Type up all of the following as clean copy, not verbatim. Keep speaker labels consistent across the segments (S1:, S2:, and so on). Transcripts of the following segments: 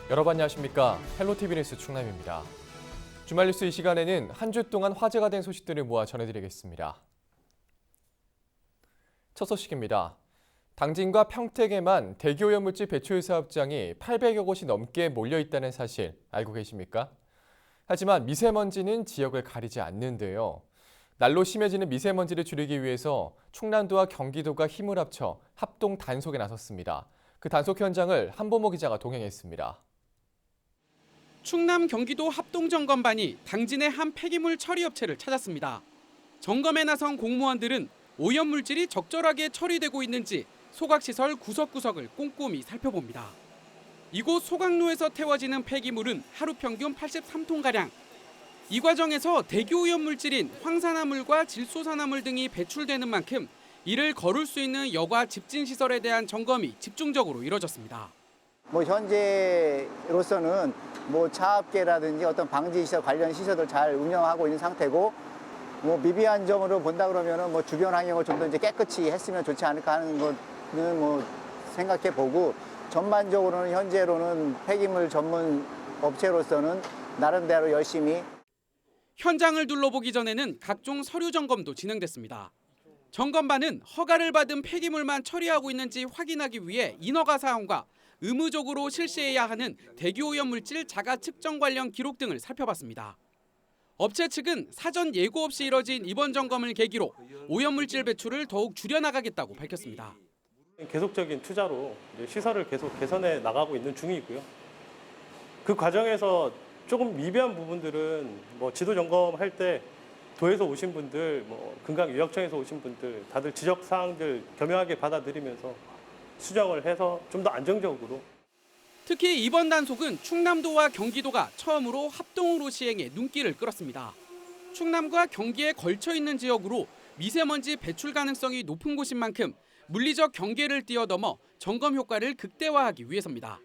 S1: 여러분 안녕하십니까? 헬로티비 뉴스 충남입니다. 주말 뉴스 이 시간에는 한 주 동안 화제가 된 소식들을 모아 전해드리겠습니다. 첫 소식입니다. 당진과 평택에만 대기오염물질 배출 사업장이 800여 곳이 넘게 몰려있다는 사실 알고 계십니까? 하지만 미세먼지는 지역을 가리지 않는데요. 날로 심해지는 미세먼지를 줄이기 위해서 충남도와 경기도가 힘을 합쳐 합동 단속에 나섰습니다. 그 단속 현장을 한보모 기자가 동행했습니다.
S2: 충남 경기도 합동점검반이 당진의 한 폐기물 처리 업체를 찾았습니다. 점검에 나선 공무원들은 오염물질이 적절하게 처리되고 있는지 소각시설 구석구석을 꼼꼼히 살펴봅니다. 이곳 소각로에서 태워지는 폐기물은 하루 평균 83톤가량. 이 과정에서 대기오염물질인 황산화물과 질소산화물 등이 배출되는 만큼 이를 거를 수 있는 여과 집진시설에 대한 점검이 집중적으로 이뤄졌습니다.
S3: 현재로서는 차압계라든지 어떤 방지시설 관련 시설들 잘 운영하고 있는 상태고 미비한 점으로 본다 그러면은 주변 환경을 좀 더 이제 깨끗이 했으면 좋지 않을까 하는 거는 생각해 보고 전반적으로는 현재로는 폐기물 전문 업체로서는 나름대로 열심히
S2: 현장을 둘러보기 전에는 각종 서류 점검도 진행됐습니다. 점검반은 허가를 받은 폐기물만 처리하고 있는지 확인하기 위해 인허가 사항과 의무적으로 실시해야 하는 대기오염물질 자가 측정 관련 기록 등을 살펴봤습니다. 업체 측은 사전 예고 없이 이뤄진 이번 점검을 계기로 오염물질 배출을 더욱 줄여나가겠다고 밝혔습니다.
S4: 계속적인 투자로 시설을 계속 개선해 나가고 있는 중이고요. 그 과정에서 조금 미비한 부분들은 지도 점검할 때 도에서 오신 분들, 금강유역청에서 오신 분들 다들 지적 사항들 겸허하게 받아들이면서 수정을 해서 좀 더 안정적으로.
S2: 특히 이번 단속은 충남도와 경기도가 처음으로 합동으로 시행해 눈길을 끌었습니다. 충남과 경기에 걸쳐 있는 지역으로 미세먼지 배출 가능성이 높은 곳인 만큼 물리적 경계를 뛰어넘어 점검 효과를 극대화하기 위해서입니다.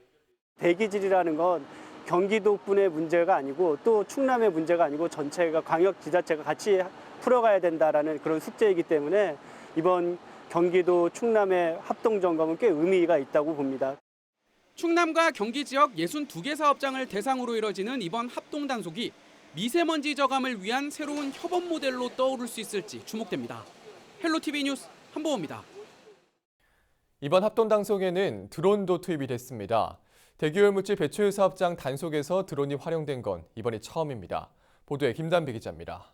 S5: 대기질이라는 건 경기도뿐의 문제가 아니고 또 충남의 문제가 아니고 전체가 광역 지자체가 같이 풀어가야 된다라는 그런 숙제이기 때문에 이번 경기도 충남의 합동 점검은 꽤 의미가 있다고 봅니다.
S2: 충남과 경기 지역 62개 사업장을 대상으로 이뤄지는 이번 합동 단속이 미세먼지 저감을 위한 새로운 협업 모델로 떠오를 수 있을지 주목됩니다. 헬로티비 뉴스 한보호입니다.
S1: 이번 합동 단속에는 드론도 투입이 됐습니다. 대기오염물질 배출 사업장 단속에서 드론이 활용된 건 이번이 처음입니다. 보도에 김단비 기자입니다.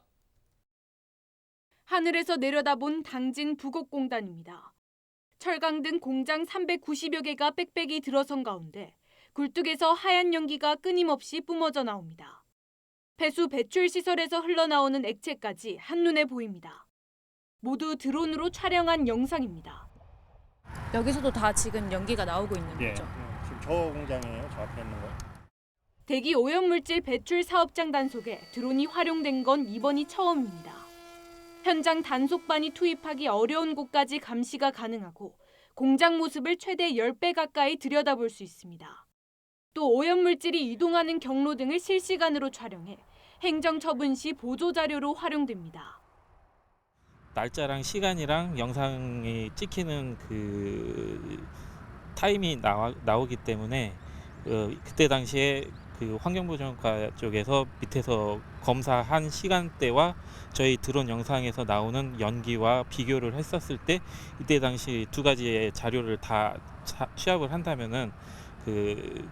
S6: 하늘에서 내려다본 당진 부곡공단입니다. 철강 등 공장 390여 개가 빽빽이 들어선 가운데 굴뚝에서 하얀 연기가 끊임없이 뿜어져 나옵니다. 폐수 배출 시설에서 흘러나오는 액체까지 한눈에 보입니다. 모두 드론으로 촬영한 영상입니다.
S7: 여기서도 다 지금 연기가 나오고 있는 거죠?
S8: 지금 저 공장이에요. 저 앞에 있는 거.
S6: 대기 오염물질 배출 사업장 단속에 드론이 활용된 건 이번이 처음입니다. 현장 단속반이 투입하기 어려운 곳까지 감시가 가능하고 공장 모습을 최대 10배 가까이 들여다볼 수 있습니다. 또 오염물질이 이동하는 경로 등을 실시간으로 촬영해 행정처분 시 보조자료로 활용됩니다.
S9: 날짜랑 시간이랑 영상이 찍히는 그 타임이 나오기 때문에 그때 당시에 그 환경보전과 쪽에서 밑에서 검사한 시간대와 저희 드론 영상에서 나오는 연기와 비교를 했었을 때 이때 당시 두 가지의 자료를 다 취합을 한다면은 그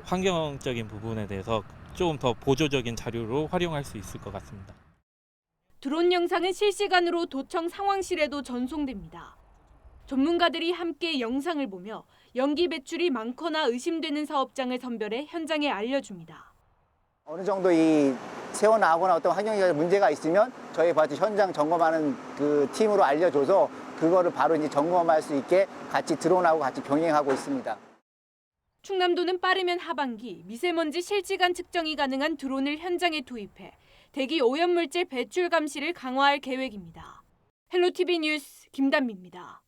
S9: 환경적인 부분에 대해서 조금 더 보조적인 자료로 활용할 수 있을 것 같습니다.
S6: 드론 영상은 실시간으로 도청 상황실에도 전송됩니다. 전문가들이 함께 영상을 보며 연기 배출이 많거나 의심되는 사업장을 선별해 현장에 알려줍니다.
S3: 어느 정도 이 세워나가거나 어떤 환경에 문제가 있으면 저희 바로 현장 점검하는 그 팀으로 알려줘서 그거를 바로 이제 점검할 수 있게 같이 드론하고 같이 병행하고 있습니다.
S6: 충남도는 빠르면 하반기 미세먼지 실시간 측정이 가능한 드론을 현장에 투입해 대기 오염물질 배출 감시를 강화할 계획입니다. 헬로티비 뉴스 김단비입니다.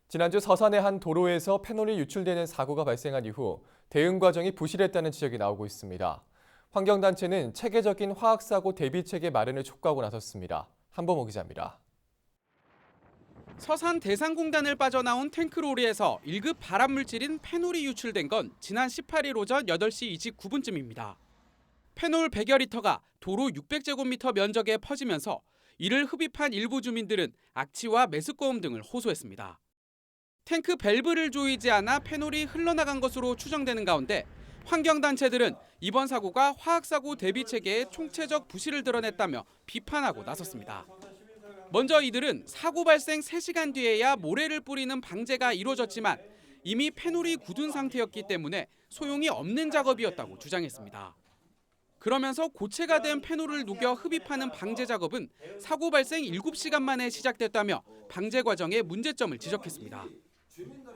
S1: 지난주 서산의 한 도로에서 페놀이 유출되는 사고가 발생한 이후 대응 과정이 부실했다는 지적이 나오고 있습니다. 환경단체는 체계적인 화학사고 대비 체계 마련을 촉구하고 나섰습니다. 한보모 기자입니다.
S2: 서산 대산공단을 빠져나온 탱크로리에서 1급 발암물질인 페놀이 유출된 건 지난 18일 오전 8시 29분쯤입니다. 페놀 100여 리터가 도로 600제곱미터 면적에 퍼지면서 이를 흡입한 일부 주민들은 악취와 메스꺼움 등을 호소했습니다. 탱크 밸브를 조이지 않아 페놀이 흘러나간 것으로 추정되는 가운데 환경단체들은 이번 사고가 화학사고 대비 체계의 총체적 부실을 드러냈다며 비판하고 나섰습니다. 먼저 이들은 사고 발생 3시간 뒤에야 모래를 뿌리는 방제가 이루어졌지만 이미 페놀이 굳은 상태였기 때문에 소용이 없는 작업이었다고 주장했습니다. 그러면서 고체가 된 페놀을 녹여 흡입하는 방제 작업은 사고 발생 7시간 만에 시작됐다며 방제 과정의 문제점을 지적했습니다.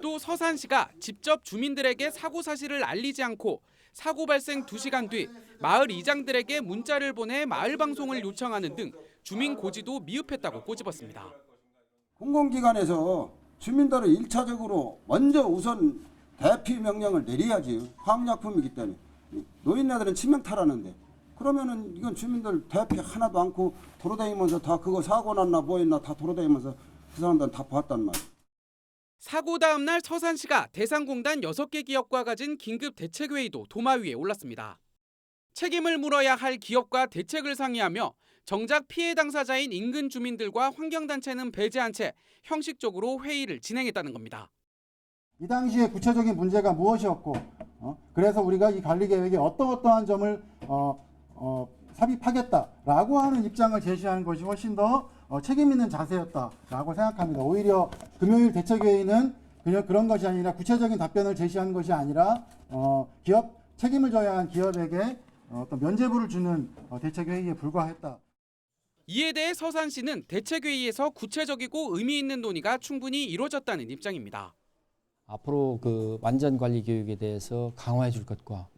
S2: 또 서산시가 직접 주민들에게 사고 사실을 알리지 않고 사고 발생 2시간 뒤 마을 이장들에게 문자를 보내 마을 방송을 요청하는 등 주민 고지도 미흡했다고 꼬집었습니다.
S10: 공공기관에서 주민들을 1차적으로 먼저 우선 대피 명령을 내려야지. 화학약품이기 때문에. 노인네들은 치명타라는데 그러면은 이건 주민들 대피 하나도 않고 돌아다니면서 다 그거 사고 났나 뭐 했나 다 돌아다니면서 그 사람들은 다 봤단 말이야.
S2: 사고 다음 날 서산시가 대산공단 6개 기업과 가진 긴급 대책회의도 도마 위에 올랐습니다. 책임을 물어야 할 기업과 대책을 상의하며 정작 피해 당사자인 인근 주민들과 환경단체는 배제한 채 형식적으로 회의를 진행했다는 겁니다.
S8: 이 당시에 구체적인 문제가 무엇이었고, 그래서 우리가 이 관리 계획에 어떠한 점을 삽입하겠다라고 하는 입장을 제시하는 것이 훨씬 더 책임 있는 자세였다라고 생각합니다. 오히려 금요일 대책회의는 그냥 그런 것이 아니라 구체적인 답변을 제시하는 것이 아니라 기업 책임을 져야 한 기업에게 어떤 면죄부를 주는 대책회의에 불과했다.
S2: 이에 대해 서산시는 대책회의에서 구체적이고 의미 있는 논의가 충분히 이루어졌다는 입장입니다.
S11: 앞으로 그 안전관리 교육에 대해서 강화해 줄 것과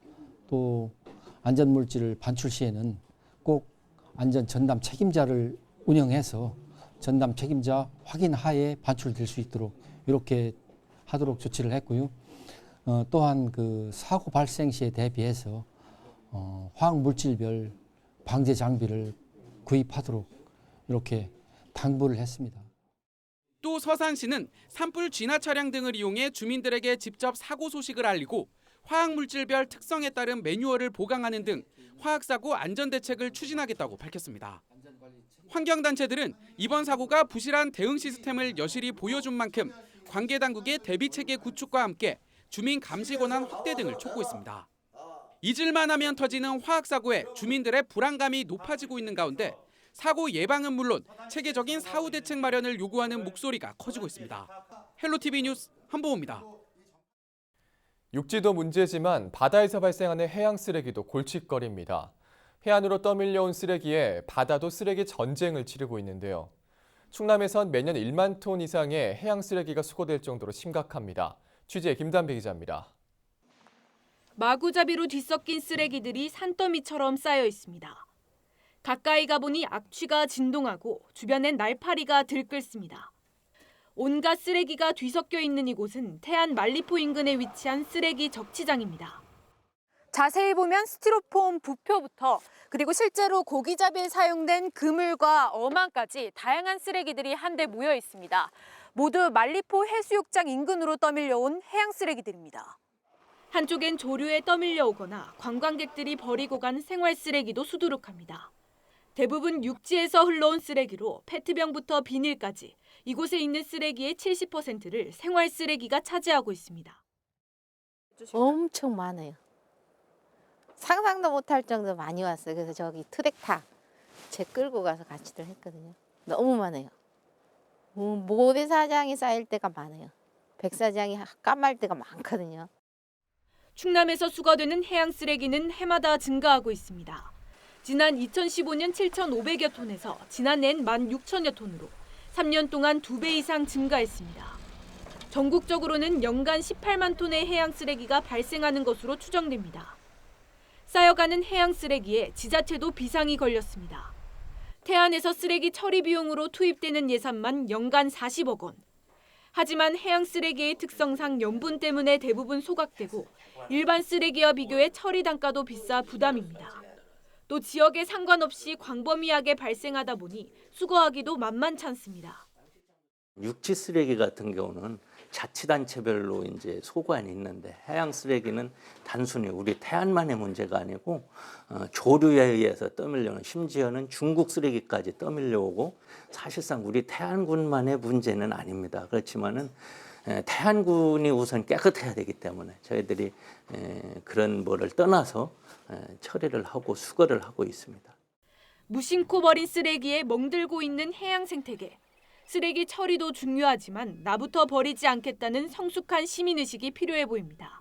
S11: 또 안전물질을 반출 시에는 꼭 안전 전담 책임자를 운영해서 전담 책임자 확인 하에 반출될 수 있도록 이렇게 하도록 조치를 했고요. 또한 그 사고 발생 시에 대비해서 화학물질별 방제 장비를 구입하도록 이렇게 당부를 했습니다.
S2: 또 서산시는 산불 진화 차량 등을 이용해 주민들에게 직접 사고 소식을 알리고 화학물질별 특성에 따른 매뉴얼을 보강하는 등 화학사고 안전대책을 추진하겠다고 밝혔습니다. 환경단체들은 이번 사고가 부실한 대응 시스템을 여실히 보여준 만큼 관계당국의 대비체계 구축과 함께 주민 감시 권한 확대 등을 촉구했습니다. 잊을만 하면 터지는 화학사고에 주민들의 불안감이 높아지고 있는 가운데 사고 예방은 물론 체계적인 사후 대책 마련을 요구하는 목소리가 커지고 있습니다. 헬로티비 뉴스 한보호입니다.
S1: 육지도 문제지만 바다에서 발생하는 해양 쓰레기도 골칫거리입니다. 해안으로 떠밀려온 쓰레기에 바다도 쓰레기 전쟁을 치르고 있는데요. 충남에선 매년 1만 톤 이상의 해양 쓰레기가 수거될 정도로 심각합니다. 취재 김단배 기자입니다.
S6: 마구잡이로 뒤섞인 쓰레기들이 산더미처럼 쌓여 있습니다. 가까이 가보니 악취가 진동하고 주변엔 날파리가 들끓습니다. 온갖 쓰레기가 뒤섞여 있는 이곳은 태안 말리포 인근에 위치한 쓰레기 적치장입니다.
S12: 자세히 보면 스티로폼 부표부터 그리고 실제로 고기잡이에 사용된 그물과 어망까지 다양한 쓰레기들이 한데 모여 있습니다. 모두 말리포 해수욕장 인근으로 떠밀려온 해양 쓰레기들입니다.
S6: 한쪽엔 조류에 떠밀려 오거나 관광객들이 버리고 간 생활 쓰레기도 수두룩합니다. 대부분 육지에서 흘러온 쓰레기로 페트병부터 비닐까지 이곳에 있는 쓰레기의 70%를 생활 쓰레기가 차지하고 있습니다.
S13: 엄청 많아요. 상상도 못할 정도로 많이 왔어요. 그래서 저기 트랙터 제 끌고 가서 같이들 했거든요. 너무 많아요. 모래사장이 쌓일 때가 많아요. 백사장이 까말 때가 많거든요.
S6: 충남에서 수거되는 해양 쓰레기는 해마다 증가하고 있습니다. 지난 2015년 7,500여 톤에서 지난해엔 16,000여 톤으로 3년 동안 2배 이상 증가했습니다. 전국적으로는 연간 18만 톤의 해양 쓰레기가 발생하는 것으로 추정됩니다. 쌓여가는 해양 쓰레기에 지자체도 비상이 걸렸습니다. 태안에서 쓰레기 처리 비용으로 투입되는 예산만 연간 40억 원. 하지만 해양 쓰레기의 특성상 염분 때문에 대부분 소각되고 일반 쓰레기와 비교해 처리 단가도 비싸 부담입니다. 또 지역에 상관없이 광범위하게 발생하다 보니 수거하기도 만만치 않습니다.
S14: 육지 쓰레기 같은 경우는 자치단체별로 이제 소관이 있는데 해양 쓰레기는 단순히 우리 태안만의 문제가 아니고 조류에 의해서 떠밀려오는 심지어는 중국 쓰레기까지 떠밀려오고 사실상 우리 태안군만의 문제는 아닙니다. 그렇지만은 태안군이 우선 깨끗해야 되기 때문에 저희들이 그런 뭐를 떠나서 처리를 하고 수거를 하고 있습니다.
S6: 무심코 버린 쓰레기에 멍들고 있는 해양 생태계. 쓰레기 처리도 중요하지만 나부터 버리지 않겠다는 성숙한 시민의식이 필요해 보입니다.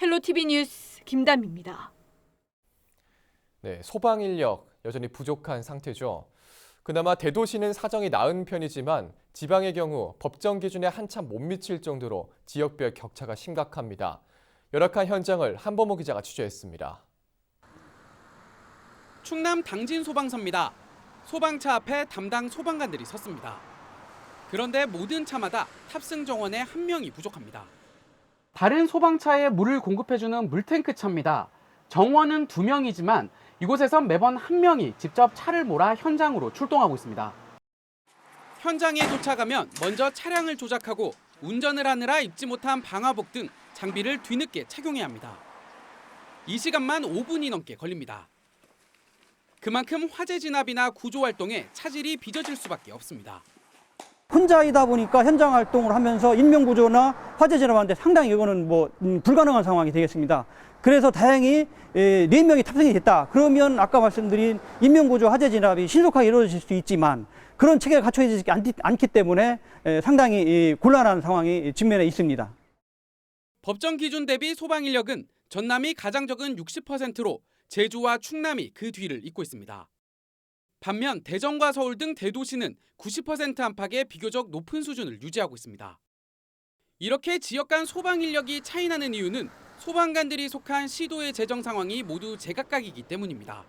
S6: 헬로티비 뉴스 김담입니다.
S1: 네, 소방 인력 여전히 부족한 상태죠. 그나마 대도시는 사정이 나은 편이지만 지방의 경우 법정 기준에 한참 못 미칠 정도로 지역별 격차가 심각합니다. 열악한 현장을 한범호 기자가 취재했습니다.
S2: 충남 당진 소방서입니다. 소방차 앞에 담당 소방관들이 섰습니다. 그런데 모든 차마다 탑승 정원에 한 명이 부족합니다. 다른 소방차에 물을 공급해주는 물탱크 차입니다. 정원은 2명이지만 이곳에선 매번 한 명이 직접 차를 몰아 현장으로 출동하고 있습니다. 현장에 도착하면 먼저 차량을 조작하고 운전을 하느라 입지 못한 방화복 등 장비를 뒤늦게 착용해야 합니다. 이 시간만 5분이 넘게 걸립니다. 그만큼 화재 진압이나 구조 활동에 차질이 빚어질 수밖에 없습니다.
S15: 혼자이다 보니까 현장 활동을 하면서 인명구조나 화재 진압하는데 상당히 이거는 불가능한 상황이 되겠습니다. 그래서 다행히 4명이 탑승이 됐다. 그러면 아까 말씀드린 인명구조 화재 진압이 신속하게 이루어질 수 있지만 그런 체계가 갖춰지지 않기 때문에 상당히 곤란한 상황이 직면해 있습니다.
S2: 법정 기준 대비 소방 인력은 전남이 가장 적은 60%로 제주와 충남이 그 뒤를 잇고 있습니다. 반면 대전과 서울 등 대도시는 90% 안팎의 비교적 높은 수준을 유지하고 있습니다. 이렇게 지역 간 소방 인력이 차이나는 이유는 소방관들이 속한 시도의 재정 상황이 모두 제각각이기 때문입니다.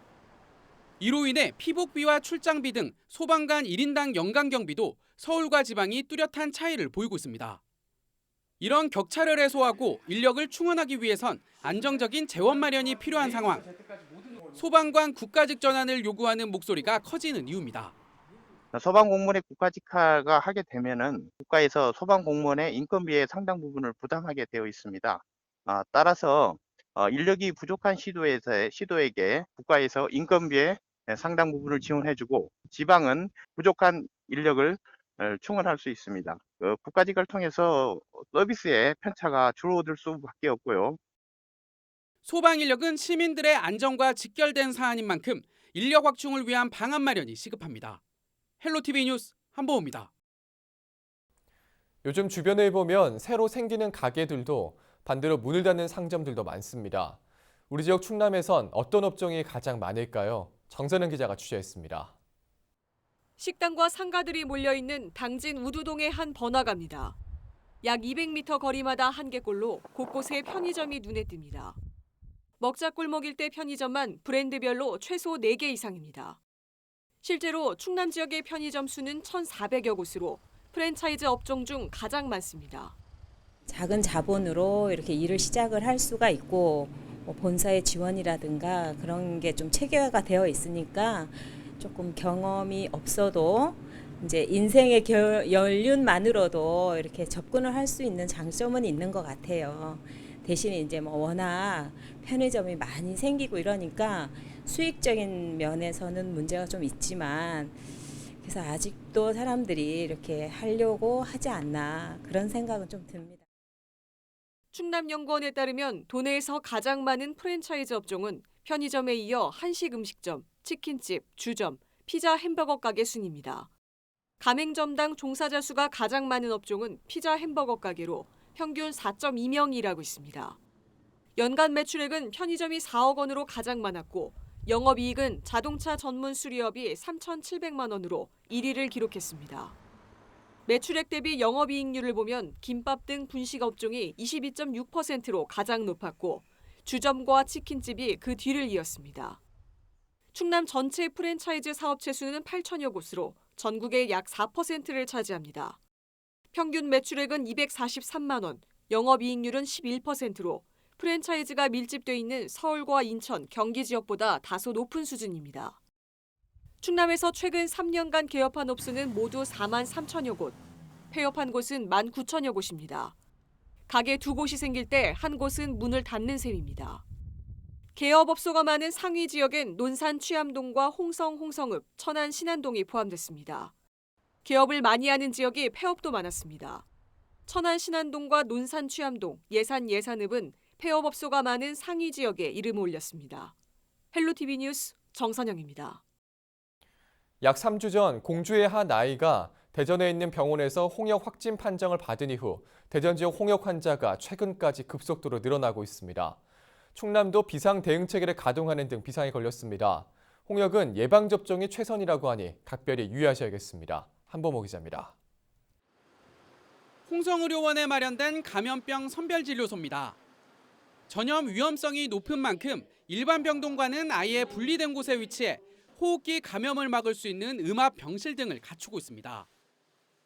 S2: 이로 인해 피복비와 출장비 등 소방관 1인당 연간 경비도 서울과 지방이 뚜렷한 차이를 보이고 있습니다. 이런 격차를 해소하고 인력을 충원하기 위해선 안정적인 재원 마련이 필요한 상황. 소방관 국가직 전환을 요구하는 목소리가 커지는 이유입니다.
S16: 소방 공무원의 국가직화가 하게 되면은 국가에서 소방 공무원의 인건비의 상당 부분을 부담하게 되어 있습니다. 따라서 인력이 부족한 시도에게 국가에서 인건비의 상당 부분을 지원해주고 지방은 부족한 인력을 충원할 수 있습니다. 국가직화를 통해서 서비스의 편차가 줄어들 수밖에 없고요.
S2: 소방 인력은 시민들의 안전과 직결된 사안인 만큼 인력 확충을 위한 방안 마련이 시급합니다. 헬로티비 뉴스 한보호입니다.
S1: 요즘 주변을 보면 새로 생기는 가게들도 반대로 문을 닫는 상점들도 많습니다. 우리 지역 충남에선 어떤 업종이 가장 많을까요? 정선은 기자가 취재했습니다.
S6: 식당과 상가들이 몰려있는 당진 우두동의 한 번화가입니다. 약 200m 거리마다 한 개꼴로 곳곳에 편의점이 눈에 띕니다. 먹자꿀 일대 편의점만 브랜드별로 최소 4개 이상입니다. 실제로 충남 지역의 편의점 수는 1,400여 곳으로 프랜차이즈 업종 중 가장 많습니다.
S17: 작은 자본으로 이렇게 일을 시작을 할 수가 있고 본사의 지원이라든가 그런 게 좀 체계화가 되어 있으니까 조금 경험이 없어도 이제 인생의 연륜만으로도 이렇게 접근을 할 수 있는 장점은 있는 것 같아요. 대신에 이제 워낙 편의점이 많이 생기고 이러니까 수익적인 면에서는 문제가 좀 있지만 그래서 아직도 사람들이 이렇게 하려고 하지 않나 그런 생각은 좀 듭니다.
S6: 충남연구원에 따르면 도내에서 가장 많은 프랜차이즈 업종은 편의점에 이어 한식 음식점, 치킨집, 주점, 피자 햄버거 가게 순입니다. 가맹점당 종사자 수가 가장 많은 업종은 피자 햄버거 가게로 평균 4.2명이 일하고 있습니다. 연간 매출액은 편의점이 4억 원으로 가장 많았고 영업이익은 자동차 전문 수리업이 3,700만 원으로 1위를 기록했습니다. 매출액 대비 영업이익률을 보면 김밥 등 분식 업종이 22.6%로 가장 높았고 주점과 치킨집이 그 뒤를 이었습니다. 충남 전체 프랜차이즈 사업체 수는 8천여 곳으로 전국의 약 4%를 차지합니다. 평균 매출액은 243만 원, 영업이익률은 11%로 프랜차이즈가 밀집돼 있는 서울과 인천, 경기 지역보다 다소 높은 수준입니다. 충남에서 최근 3년간 개업한 업소는 모두 4만 3천여 곳.
S18: 폐업한 곳은 19,000여 곳입니다. 가게 2곳이 생길 때 한 곳은 문을 닫는 셈입니다. 개업업소가 많은 상위 지역엔 논산 취암동과 홍성 홍성읍, 천안 신안동이 포함됐습니다. 개업을 많이 하는 지역이 폐업도 많았습니다. 천안 신안동과 논산 취암동, 예산 예산읍은 폐업업소가 많은 상위 지역에 이름을 올렸습니다. 헬로티비 뉴스 정선영입니다.
S1: 약 3주 전 공주의 한 아이가 대전에 있는 병원에서 홍역 확진 판정을 받은 이후 대전 지역 홍역 환자가 최근까지 급속도로 늘어나고 있습니다. 충남도 비상대응체계를 가동하는 등 비상이 걸렸습니다. 홍역은 예방접종이 최선이라고 하니 각별히 유의하셔야겠습니다. 한보모 기자입니다.
S2: 홍성의료원에 마련된 감염병 선별진료소입니다. 전염 위험성이 높은 만큼 일반 병동과는 아예 분리된 곳에 위치해 호흡기 감염을 막을 수 있는 음압 병실 등을 갖추고 있습니다.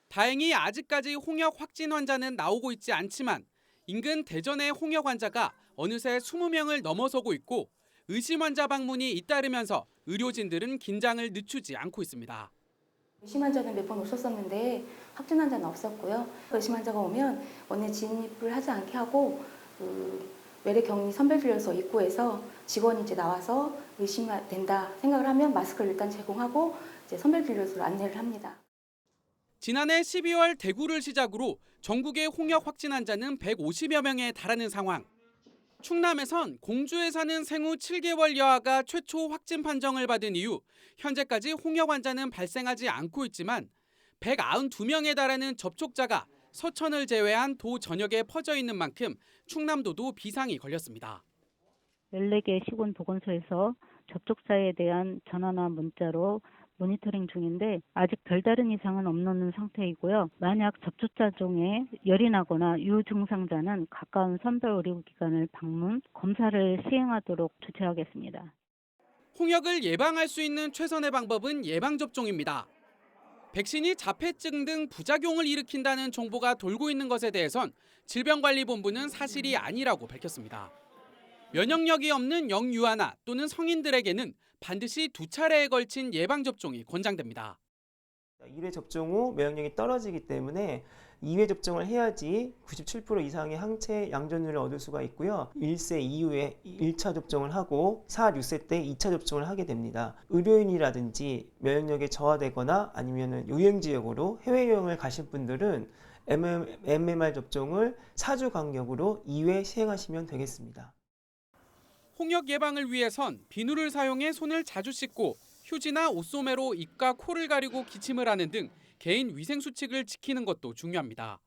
S2: 다행히 아직까지 홍역 확진 환자는 나오고 있지 않지만 인근 대전의 홍역 환자가 어느새 20명을 넘어서고 있고 의심 환자 방문이 잇따르면서 의료진들은 긴장을 늦추지 않고 있습니다.
S19: 의심 환자는 몇 번 오셨었는데 확진 환자는 없었고요. 의심 환자가 오면 원내 진입을 하지 않게 하고 외래 격리 선별진료소 입구에서 직원이 이제 나와서 의심된다 생각을 하면 마스크를 일단 제공하고 이제 선별진료소로 안내를 합니다.
S2: 지난해 12월 대구를 시작으로 전국의 홍역 확진 환자는 150여 명에 달하는 상황. 충남에선 공주에 사는 생후 7개월 여아가 최초 확진 판정을 받은 이후 현재까지 홍역 환자는 발생하지 않고 있지만 192명에 달하는 접촉자가 서천을 제외한 도 전역에 퍼져 있는 만큼 충남도도 비상이 걸렸습니다.
S20: 14개 시군보건소에서 접촉자에 대한 전화나 문자로 모니터링 중인데 아직 별다른 이상은 없는 상태이고요. 만약 접촉자 중에 열이 나거나 유증상자는 가까운 선별의료기관을 방문, 검사를 시행하도록 조치하겠습니다.
S2: 홍역을 예방할 수 있는 최선의 방법은 예방접종입니다. 백신이 자폐증 등 부작용을 일으킨다는 정보가 돌고 있는 것에 대해선 질병관리본부는 사실이 아니라고 밝혔습니다. 면역력이 없는 영유아나 또는 성인들에게는 반드시 2차례에 걸친 예방접종이 권장됩니다.
S21: 1회 접종 후 면역력이 떨어지기 때문에 2회 접종을 해야지 97% 이상의 항체 양전율을 얻을 수가 있고요. 1세 이후에 1차 접종을 하고 4, 6세 때 2차 접종을 하게 됩니다. 의료인이라든지 면역력이 저하되거나 아니면 유행지역으로 해외여행을 가신 분들은 MMR 접종을 4주 간격으로 2회 시행하시면 되겠습니다.
S2: 홍역 예방을 위해선 비누를 사용해 손을 자주 씻고 휴지나 옷소매로 입과 코를 가리고 기침을 하는 등 개인 위생 수칙을 지키는 것도 중요합니다.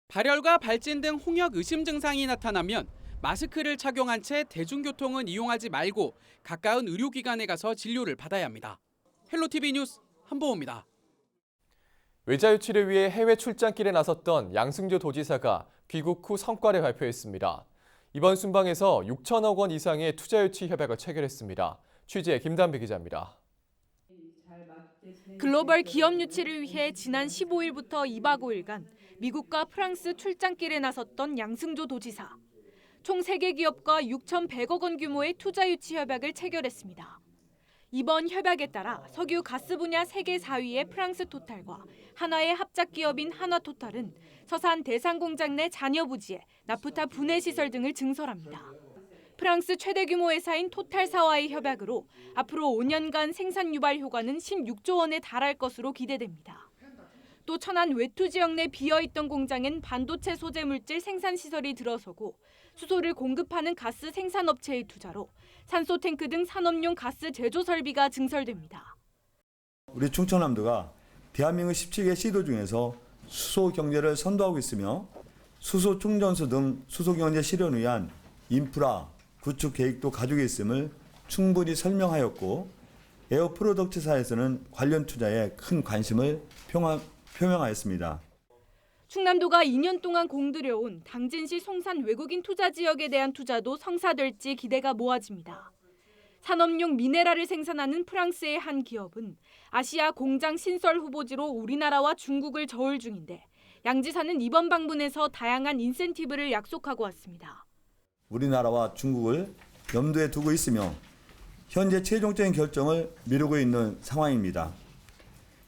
S2: 발열과 발진 등 홍역 의심 증상이 나타나면 마스크를 착용한 채 대중교통은 이용하지 말고 가까운 의료기관에 가서 진료를 받아야 합니다. 헬로티비 뉴스 한보호입니다.
S1: 외자 유치를 위해 해외 출장길에 나섰던 양승조 도지사가 귀국 후 성과를 발표했습니다. 이번 순방에서 6천억 원 이상의 투자 유치 협약을 체결했습니다. 취재 김단비 기자입니다.
S6: 글로벌 기업 유치를 위해 지난 15일부터 2박 5일간 미국과 프랑스 출장길에 나섰던 양승조 도지사. 총 3개 기업과 6,100억 원 규모의 투자 유치 협약을 체결했습니다. 이번 협약에 따라 석유 가스 분야 세계 4위의 프랑스 토탈과 한화의 합작 기업인 한화토탈은 서산 대상공장 내 잔여 부지에 나프타 분해 시설 등을 증설합니다. 프랑스 최대 규모 회사인 토탈사와의 협약으로 앞으로 5년간 생산 유발 효과는 16조 원에 달할 것으로 기대됩니다. 또 천안 외투 지역 내 비어있던 공장엔 반도체 소재 물질 생산 시설이 들어서고 수소를 공급하는 가스 생산업체의 투자로 산소 탱크 등 산업용 가스 제조 설비가 증설됩니다.
S22: 우리 충청남도가 대한민국 17개 시도 중에서 수소 경제를 선도하고 있으며 수소 충전소 등 수소 경제 실현을 위한 인프라 구축 계획도 가지고 있음을 충분히 설명하였고 에어 프로덕트사에서는 관련 투자에 큰 관심을 표명하였습니다.
S6: 충남도가 2년 동안 공들여온 당진시 송산 외국인 투자 지역에 대한 투자도 성사될지 기대가 모아집니다. 산업용 미네랄을 생산하는 프랑스의 한 기업은 아시아 공장 신설 후보지로 우리나라와 중국을 저울 중인데 양 지사는 이번 방문에서 다양한 인센티브를 약속하고 왔습니다.
S22: 우리나라와 중국을 염두에 두고 있으며 현재 최종적인 결정을 미루고 있는 상황입니다.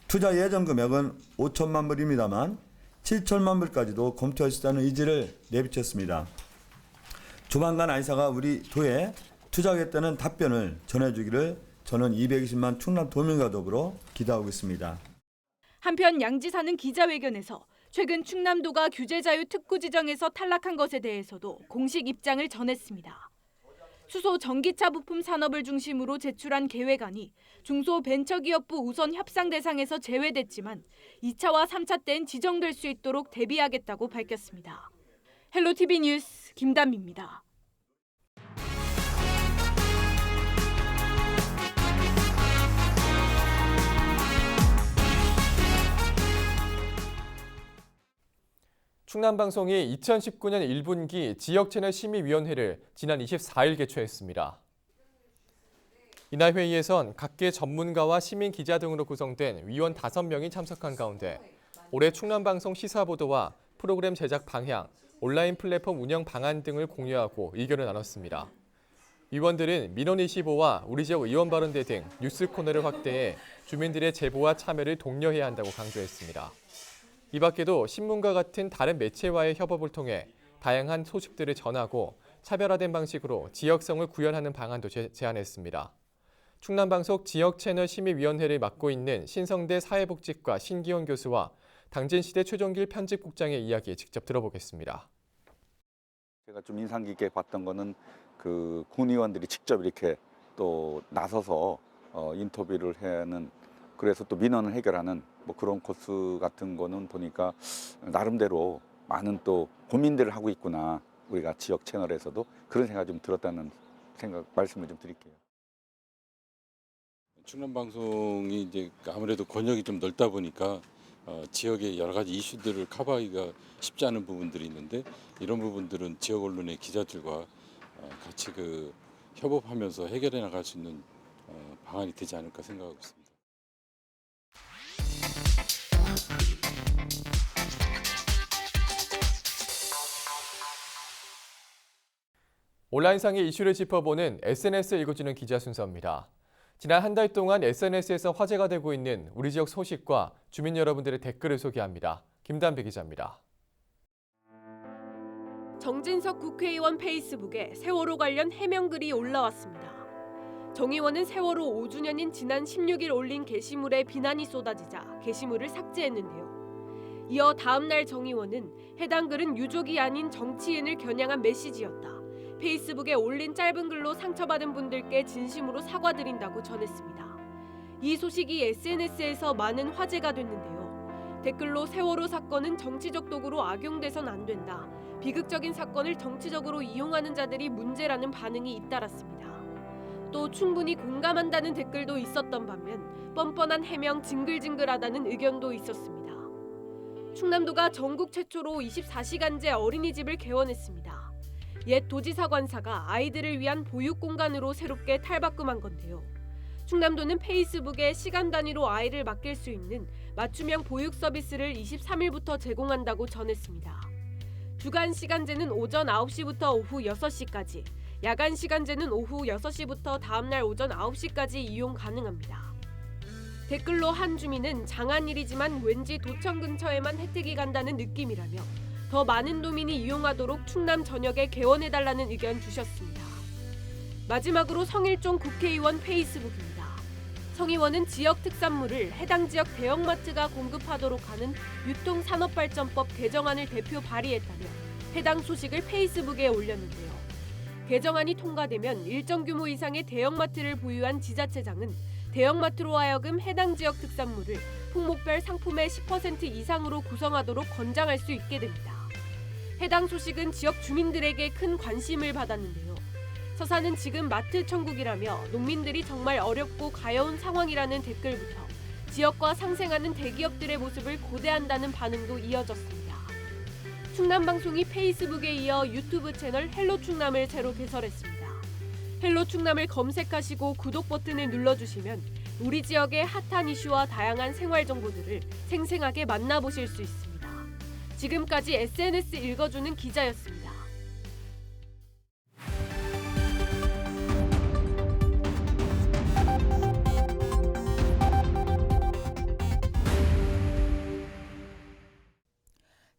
S22: 투자 예정 금액은 5천만 불입니다만 7천만 불까지도 검토할 수 있다는 의지를 내비쳤습니다. 조만간 아이사가 우리 도에 투자하겠다는 답변을 전해주기를 저는 220만 충남 도민과 더불어 기대하고 있습니다.
S6: 한편 양 지사는 기자회견에서 최근 충남도가 규제자유 특구 지정에서 탈락한 것에 대해서도 공식 입장을 전했습니다. 수소 전기차 부품 산업을 중심으로 제출한 계획안이 중소벤처기업부 우선 협상 대상에서 제외됐지만 2차와 3차 때는 지정될 수 있도록 대비하겠다고 밝혔습니다. 헬로티비 뉴스 김담미입니다.
S1: 충남방송이 2019년 1분기 지역채널심의위원회를 지난 24일 개최했습니다. 이날 회의에선 각계 전문가와 시민 기자 등으로 구성된 위원 5명이 참석한 가운데 올해 충남방송 시사보도와 프로그램 제작 방향, 온라인 플랫폼 운영 방안 등을 공유하고 의견을 나눴습니다. 위원들은 민원25와 우리 지역 의원 발언대 등 뉴스 코너를 확대해 주민들의 제보와 참여를 독려해야 한다고 강조했습니다. 이 밖에도 신문과 같은 다른 매체와의 협업을 통해 다양한 소식들을 전하고 차별화된 방식으로 지역성을 구현하는 방안도 제안했습니다. 충남방송 지역채널심의위원회를 맡고 있는 신성대 사회복지과 신기원 교수와 당진시대 최종길 편집국장의 이야기 직접 들어보겠습니다.
S4: 제가 좀 인상 깊게 봤던 거는 그 군의원들이 직접 이렇게 또 나서서 인터뷰를 하는, 그래서 또 민원을 해결하는 뭐 그런 코스 같은 거는 보니까 나름대로 많은 또 고민들을 하고 있구나, 우리가 지역 채널에서도 그런 생각이 좀 들었다는 말씀을 좀 드릴게요.
S5: 충남방송이 이제 아무래도 권역이 좀 넓다 보니까 지역의 여러 가지 이슈들을 커버하기가 쉽지 않은 부분들이 있는데, 이런 부분들은 지역 언론의 기자들과 같이 협업하면서 해결해 나갈 수 있는 방안이 되지 않을까 생각하고 있습니다.
S1: 온라인상의 이슈를 짚어보는 SNS 읽어주는 기자 순서입니다. 지난 한 달 동안 SNS에서 화제가 되고 있는 우리 지역 소식과 주민 여러분들의 댓글을 소개합니다. 김단비 기자입니다.
S6: 정진석 국회의원 페이스북에 세월호 관련 해명글이 올라왔습니다. 정 의원은 세월호 5주년인 지난 16일 올린 게시물에 비난이 쏟아지자 게시물을 삭제했는데요. 이어 다음 날 정 의원은 해당 글은 유족이 아닌 정치인을 겨냥한 메시지였다. 페이스북에 올린 짧은 글로 상처받은 분들께 진심으로 사과드린다고 전했습니다. 이 소식이 SNS에서 많은 화제가 됐는데요. 댓글로 세월호 사건은 정치적 도구로 악용돼선 안 된다. 비극적인 사건을 정치적으로 이용하는 자들이 문제라는 반응이 잇따랐습니다. 또 충분히 공감한다는 댓글도 있었던 반면 뻔뻔한 해명 징글징글하다는 의견도 있었습니다. 충남도가 전국 최초로 24시간제 어린이집을 개원했습니다. 옛 도지사 관사가 아이들을 위한 보육 공간으로 새롭게 탈바꿈한 건데요. 충남도는 페이스북에 시간 단위로 아이를 맡길 수 있는 맞춤형 보육 서비스를 23일부터 제공한다고 전했습니다. 주간 시간제는 오전 9시부터 오후 6시까지, 야간 시간제는 오후 6시부터 다음날 오전 9시까지 이용 가능합니다. 댓글로 한 주민은 장안일이지만 왠지 도청 근처에만 혜택이 간다는 느낌이라며 더 많은 도민이 이용하도록 충남 전역에 개원해달라는 의견 주셨습니다. 마지막으로 성일종 국회의원 페이스북입니다. 성 의원은 지역 특산물을 해당 지역 대형마트가 공급하도록 하는 유통산업발전법 개정안을 대표 발의했다며 해당 소식을 페이스북에 올렸는데요. 개정안이 통과되면 일정 규모 이상의 대형마트를 보유한 지자체장은 대형마트로 하여금 해당 지역 특산물을 품목별 상품의 10% 이상으로 구성하도록 권장할 수 있게 됩니다. 해당 소식은 지역 주민들에게 큰 관심을 받았는데요. 서산은 지금 마트 천국이라며 농민들이 정말 어렵고 가여운 상황이라는 댓글부터 지역과 상생하는 대기업들의 모습을 고대한다는 반응도 이어졌습니다. 충남방송이 페이스북에 이어 유튜브 채널 헬로충남을 새로 개설했습니다. 헬로충남을 검색하시고 구독 버튼을 눌러주시면 우리 지역의 핫한 이슈와 다양한 생활 정보들을 생생하게 만나보실 수 있습니다. 지금까지 SNS 읽어주는 기자였습니다.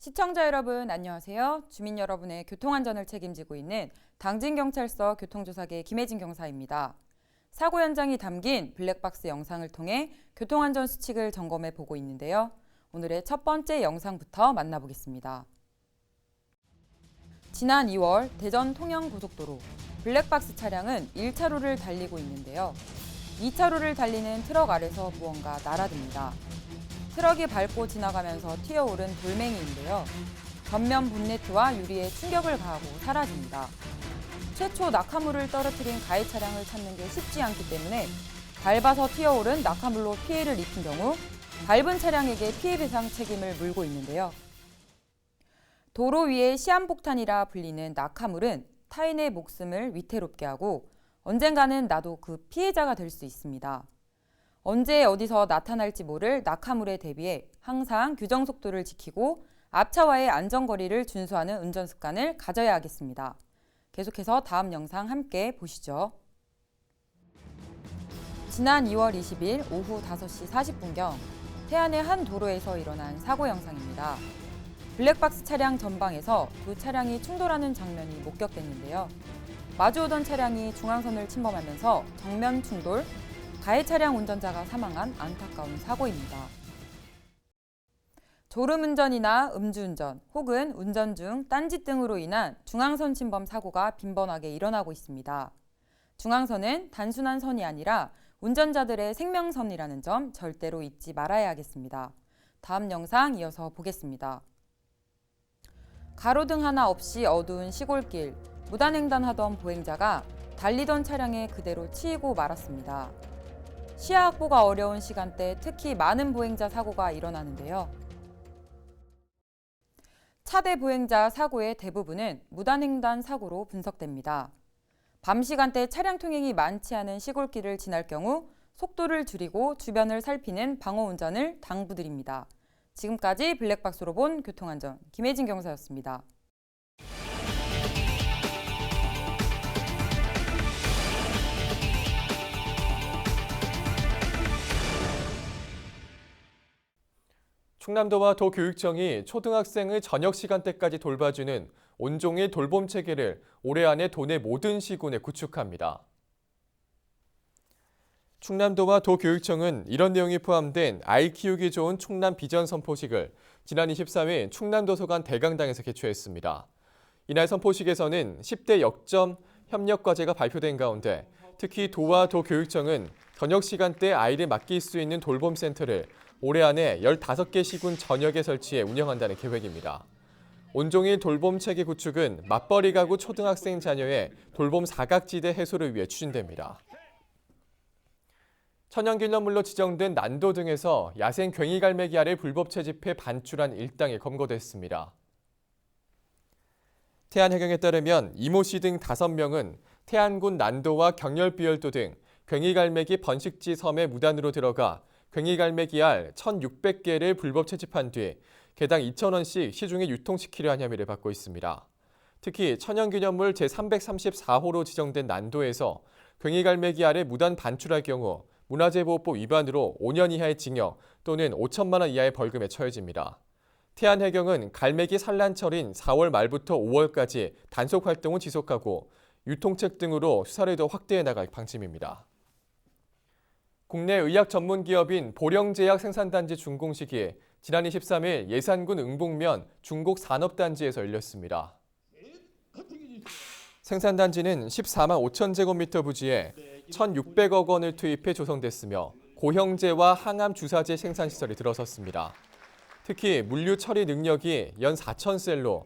S7: 시청자 여러분 안녕하세요. 주민 여러분의 교통안전을 책임지고 있는 당진경찰서 교통조사계 김혜진 경사입니다. 사고 현장이 담긴 블랙박스 영상을 통해 교통안전 수칙을 점검해 보고 있는데요. 오늘의 첫 번째 영상부터 만나보겠습니다. 지난 2월 대전 통영고속도로 블랙박스 차량은 1차로를 달리고 있는데요. 2차로를 달리는 트럭 아래서 무언가 날아듭니다. 트럭이 밟고 지나가면서 튀어오른 돌멩이인데요. 전면 본네트와 유리에 충격을 가하고 사라집니다. 최초 낙하물을 떨어뜨린 가해 차량을 찾는 게 쉽지 않기 때문에 밟아서 튀어오른 낙하물로 피해를 입힌 경우 밟은 차량에게 피해배상 책임을 물고 있는데요. 도로 위의 시한폭탄이라 불리는 낙하물은 타인의 목숨을 위태롭게 하고 언젠가는 나도 그 피해자가 될 수 있습니다. 언제 어디서 나타날지 모를 낙하물에 대비해 항상 규정 속도를 지키고 앞차와의 안전거리를 준수하는 운전 습관을 가져야 하겠습니다. 계속해서 다음 영상 함께 보시죠. 지난 2월 20일 오후 5시 40분경 태안의 한 도로에서 일어난 사고 영상입니다. 블랙박스 차량 전방에서 두 차량이 충돌하는 장면이 목격됐는데요. 마주오던 차량이 중앙선을 침범하면서 정면 충돌, 가해 차량 운전자가 사망한 안타까운 사고입니다. 졸음운전이나 음주운전 혹은 운전 중 딴짓 등으로 인한 중앙선 침범 사고가 빈번하게 일어나고 있습니다. 중앙선은 단순한 선이 아니라 운전자들의 생명선이라는 점 절대로 잊지 말아야 하겠습니다. 다음 영상 이어서 보겠습니다. 가로등 하나 없이 어두운 시골길, 무단횡단하던 보행자가 달리던 차량에 그대로 치이고 말았습니다. 시야 확보가 어려운 시간대 특히 많은 보행자 사고가 일어나는데요. 차대 보행자 사고의 대부분은 무단횡단 사고로 분석됩니다. 밤 시간대 차량 통행이 많지 않은 시골길을 지날 경우 속도를 줄이고 주변을 살피는 방어 운전을 당부드립니다. 지금까지 블랙박스로 본 교통안전 김혜진 경사였습니다.
S1: 충남도와 도교육청이 초등학생의 저녁 시간대까지 돌봐주는 온종일 돌봄 체계를 올해 안에 도내 모든 시군에 구축합니다. 충남도와 도교육청은 이런 내용이 포함된 아이 키우기 좋은 충남 비전 선포식을 지난 24일 충남도서관 대강당에서 개최했습니다. 이날 선포식에서는 10대 역점 협력 과제가 발표된 가운데 특히 도와 도교육청은 저녁 시간대 아이를 맡길 수 있는 돌봄 센터를 올해 안에 15개 시군 전역에 설치해 운영한다는 계획입니다. 온종일 돌봄 체계 구축은 맞벌이 가구 초등학생 자녀의 돌봄 사각지대 해소를 위해 추진됩니다. 천연기념물로 지정된 난도 등에서 야생 괭이갈매기 알을 불법 채집해 반출한 일당이 검거됐습니다. 태안해경에 따르면 이모 씨 등 5명은 태안군 난도와 경렬비열도 등 괭이갈매기 번식지 섬에 무단으로 들어가 괭이갈매기 알 1,600개를 불법 채집한 뒤 개당 2,000원씩 시중에 유통시키려 한 혐의를 받고 있습니다. 특히 천연기념물 제334호로 지정된 난도에서 괭이갈매기 알을 무단 반출할 경우 문화재보호법 위반으로 5년 이하의 징역 또는 5천만 원 이하의 벌금에 처해집니다. 태안해경은 갈매기 산란철인 4월 말부터 5월까지 단속 활동을 지속하고 유통책 등으로 수사를 더 확대해 나갈 방침입니다. 국내 의학 전문 기업인 보령제약 생산단지 준공식이 지난 23일 예산군 응봉면 중곡 산업단지에서 열렸습니다. 생산단지는 14만 5천 제곱미터 부지에 1,600억 원을 투입해 조성됐으며 고형제와 항암 주사제 생산시설이 들어섰습니다. 특히 물류 처리 능력이 연 4,000셀로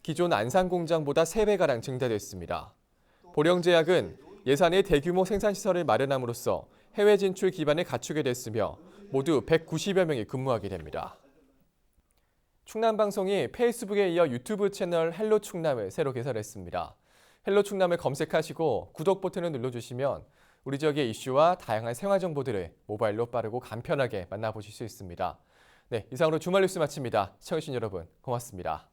S1: 기존 안산공장보다 3배가량 증대됐습니다. 보령제약은 예산의 대규모 생산시설을 마련함으로써 해외 진출 기반을 갖추게 됐으며 모두 190여 명이 근무하게 됩니다. 충남방송이 페이스북에 이어 유튜브 채널 헬로 충남을 새로 개설했습니다. 헬로 충남을 검색하시고 구독 버튼을 눌러주시면 우리 지역의 이슈와 다양한 생활 정보들을 모바일로 빠르고 간편하게 만나보실 수 있습니다. 네, 이상으로 주말 뉴스 마칩니다. 시청해주신 여러분 고맙습니다.